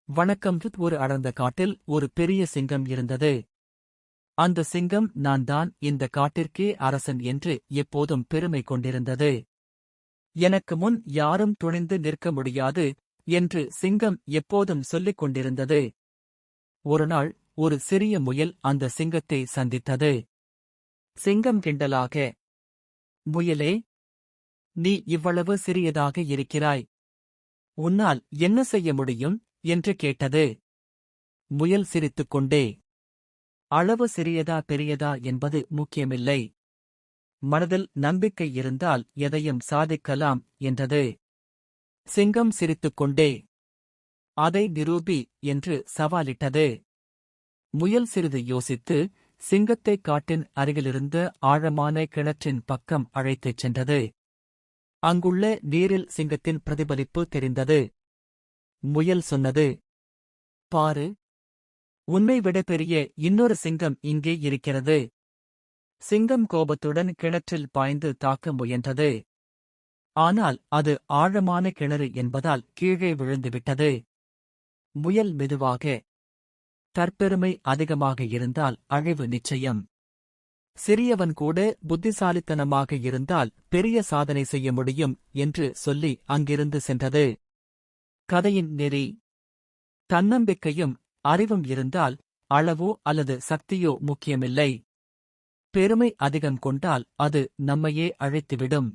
வணக்கம். ஒரு அடர்ந்த காட்டில் ஒரு பெரிய சிங்கம் இருந்தது. அந்த சிங்கம் நான் தான் இந்த காட்டிற்கே அரசன் என்று எப்போதும் பெருமை கொண்டிருந்தது. எனக்கு முன் யாரும் துணிந்து நிற்க முடியாது என்று சிங்கம் எப்போதும் சொல்லிக் கொண்டிருந்தது. ஒருநாள் ஒரு சிறிய முயல் அந்த சிங்கத்தை சந்தித்தது. சிங்கம் கிண்டலாக, "முயலே, நீ இவ்வளவு சிறியதாக இருக்கிறாய். உன்னால் என்ன செய்ய முடியும்?" என்று கேட்டது. முயல் சிரித்துக்கொண்டே, "அளவு சிறியதா பெரியதா என்பது முக்கியமில்லை. மனதில் நம்பிக்கை இருந்தால் எதையும் சாதிக்கலாம்" என்றது. சிங்கம் சிரித்துக்கொண்டே, "அதை நிரூபி" என்று சவாலிட்டது. முயல் சிறிது யோசித்து சிங்கத்தை காட்டின் அருகிலிருந்த ஆழமான கிணற்றின் பக்கம் அழைத்துச் சென்றது. அங்குள்ள நீரில் சிங்கத்தின் பிரதிபலிப்பு தெரிந்தது. முயல் சொன்னது, "பாரு, உன்னை விட பெரிய இன்னொரு சிங்கம் இங்கே இருக்கிறது." சிங்கம் கோபத்துடன் கிணற்றில் பாய்ந்து தாக்க முயன்றது. ஆனால் அது ஆழமான கிணறு என்பதால் கீழே விழுந்துவிட்டது. முயல் மெதுவாக, "தற்பெருமை அதிகமாக இருந்தால் அழிவு நிச்சயம். சிறியவன் கூட புத்திசாலித்தனமாக இருந்தால் பெரிய சாதனை செய்ய முடியும்" என்று சொல்லி அங்கிருந்து சென்றது. கதையின் நெறி: தன்னம்பிக்கையும் அறிவும் இருந்தால் அளவோ அல்லது சக்தியோ முக்கியமில்லை. பெருமை அதிகம் கொண்டால் அது நம்மையே அழித்துவிடும்.